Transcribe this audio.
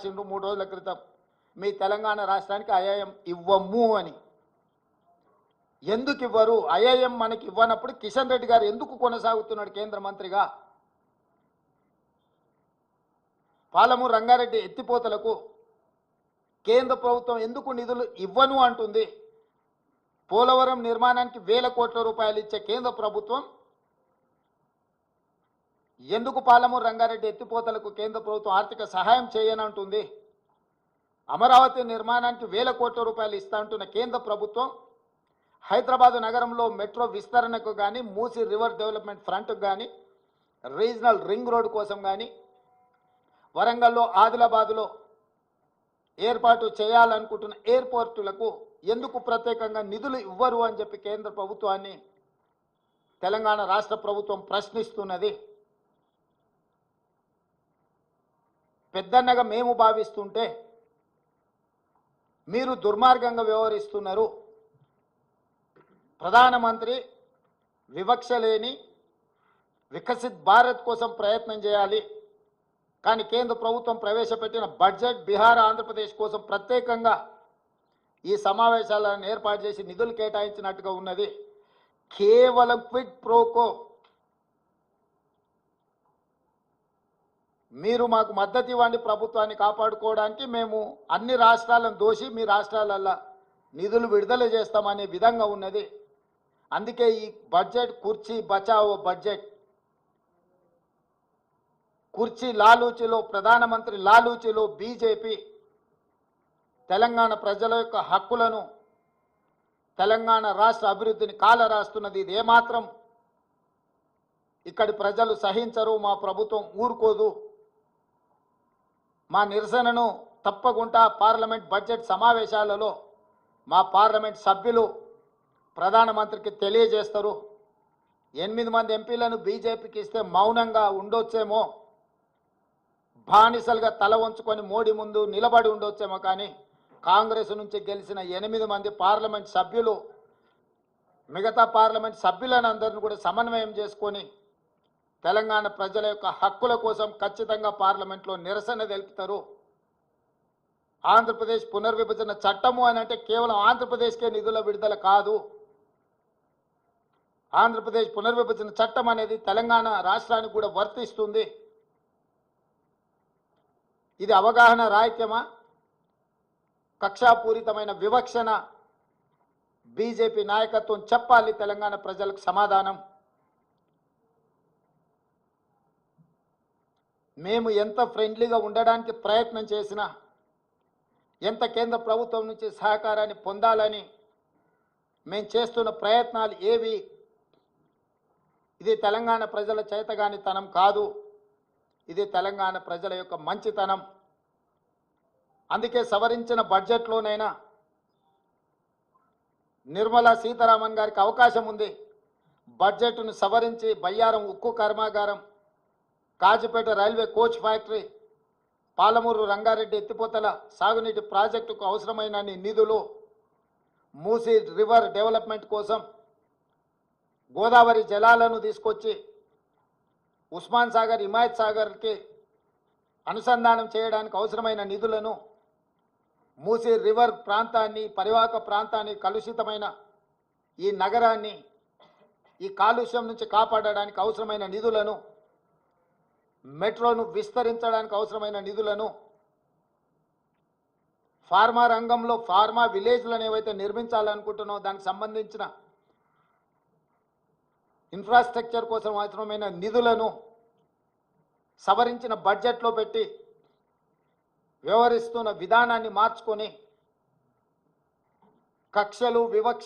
రాసిండ్రు 3 రోజుల క్రితం మీ తెలంగాణ రాష్ట్రానికి ఐఐఎం ఇవ్వము అని. ఎందుకు ఇవ్వరు? ఐఐఎం మనకి ఇవ్వనప్పుడు కిషన్ రెడ్డి గారు ఎందుకు కొనసాగుతున్నాడు కేంద్ర మంత్రిగా? పాలమూరు రంగారెడ్డి ఎత్తిపోతలకు కేంద్ర ప్రభుత్వం ఎందుకు నిధులు ఇవ్వను అంటుంది? పోలవరం నిర్మాణానికి వేల కోట్ల రూపాయలు ఇచ్చే కేంద్ర ప్రభుత్వం ఎందుకు పాలమూరు రంగారెడ్డి ఎత్తిపోతలకు కేంద్ర ప్రభుత్వం ఆర్థిక సహాయం చేయనంటుంది? అమరావతి నిర్మాణానికి వేల కోట్ల రూపాయలు ఇస్తా అంటున్న కేంద్ర ప్రభుత్వం హైదరాబాద్ నగరంలో మెట్రో విస్తరణకు కానీ, మూసీ రివర్ డెవలప్మెంట్ ఫ్రంట్కు కానీ, రీజనల్ రింగ్ రోడ్ కోసం కానీ, వరంగల్లో ఆదిలాబాద్లో ఏర్పాటు చేయాలనుకుంటున్న ఎయిర్పోర్టులకు ఎందుకు ప్రత్యేకంగా నిధులు ఇవ్వరు అని చెప్పి కేంద్ర ప్రభుత్వాన్ని తెలంగాణ రాష్ట్ర ప్రభుత్వం ప్రశ్నిస్తున్నది. పెద్దన్నగా మేము భావిస్తుంటే మీరు దుర్మార్గంగా వ్యవహరిస్తున్నారు. ప్రధానమంత్రి వివక్ష లేని వికసిత్ భారత్ కోసం ప్రయత్నం చేయాలి. కానీ కేంద్ర ప్రభుత్వం ప్రవేశపెట్టిన బడ్జెట్ బీహార్ ఆంధ్రప్రదేశ్ కోసం ప్రత్యేకంగా ఈ సమావేశాలను ఏర్పాటు చేసి నిధులు కేటాయించినట్టుగా ఉన్నది. కేవలం క్విడ్ ప్రోకో. మీరు మాకు మద్దతు ఇవ్వండి ప్రభుత్వాన్ని కాపాడుకోవడానికి, మేము అన్ని రాష్ట్రాలను దోషి మీ రాష్ట్రాలల్లో నిధులు విడుదల చేస్తామనే విధంగా ఉన్నది. అందుకే ఈ బడ్జెట్ కుర్చీ బచావో బడ్జెట్. కుర్చీ లాలూచిలో, ప్రధానమంత్రి లాలూచిలో బీజేపీ తెలంగాణ ప్రజల యొక్క హక్కులను, తెలంగాణ రాష్ట్ర అభివృద్ధిని కాలరాస్తున్నది. ఇది ఏమాత్రం ఇక్కడి ప్రజలు సహించరు. మా ప్రభుత్వం ఊరుకోదు. మా నిరసనను తప్పకుండా పార్లమెంట్ బడ్జెట్ సమావేశాలలో మా పార్లమెంట్ సభ్యులు ప్రధానమంత్రికి తెలియజేస్తారు. 8 మంది ఎంపీలను బీజేపీకి ఇస్తే మౌనంగా ఉండొచ్చేమో, బానిసలుగా తల వంచుకొని మోడీ ముందు నిలబడి ఉండొచ్చేమో, కానీ కాంగ్రెస్ నుంచి గెలిచిన 8 మంది పార్లమెంట్ సభ్యులు మిగతా పార్లమెంట్ సభ్యులను అందరిని కూడా సమన్వయం చేసుకొని తెలంగాణ ప్రజల యొక్క హక్కుల కోసం ఖచ్చితంగా పార్లమెంట్లో నిరసన తెలుపుతారు. ఆంధ్రప్రదేశ్ పునర్విభజన చట్టము అని అంటే కేవలం ఆంధ్రప్రదేశ్కే నిధుల విడుదల కాదు. ఆంధ్రప్రదేశ్ పునర్విభజన చట్టం అనేది తెలంగాణ రాష్ట్రానికి కూడా వర్తిస్తుంది. ఇది అవగాహన రాహిత్యమా, కక్షాపూరితమైన వివక్షణ? బీజేపీ నాయకత్వం చెప్పాలి తెలంగాణ ప్రజలకు సమాధానం. మేము ఎంత ఫ్రెండ్లీగా ఉండడానికి ప్రయత్నం చేసినా, ఎంత కేంద్ర ప్రభుత్వం నుంచి సహకారాన్ని పొందాలని మేము చేస్తున్న ప్రయత్నాలు ఏవి ఇది తెలంగాణ ప్రజల చేతగానితనం కాదు, ఇది తెలంగాణ ప్రజల యొక్క మంచితనం. అందుకే సవరించిన బడ్జెట్లోనైనా నిర్మలా సీతారామన్ గారికి అవకాశం ఉంది. బడ్జెట్ను సవరించి బయ్యారం ఉక్కు కర్మాగారం, Kazipet railway coach factory, Palamuru Rangareddy ఎత్తిపోతల సాగునీటి ప్రాజెక్టుకు అవసరమైన నిధులు, మూసీ రివర్ డెవలప్మెంట్ కోసం గోదావరి జలాలను తీసుకొచ్చి ఉస్మాన్ సాగర్, హిమాయత్ సాగర్కి అనుసంధానం చేయడానికి అవసరమైన నిధులను, మూసీ రివర్ ప్రాంతాన్ని, పరివాహక ప్రాంతాన్ని, కలుషితమైన ఈ నగరాన్ని ఈ కాలుష్యం నుంచి కాపాడడానికి అవసరమైన నిధులను, మెట్రోను విస్తరించడానికి అవసరమైన నిధులను, ఫార్మా రంగంలో ఫార్మా విలేజ్లను ఏవైతే నిర్మించాలనుకుంటున్నామో దానికి సంబంధించిన ఇన్ఫ్రాస్ట్రక్చర్ కోసం అవసరమైన నిధులను సవరించిన బడ్జెట్లో పెట్టి వ్యవహరిస్తున్న విధానాన్ని మార్చుకొని కక్షలు, వివక్ష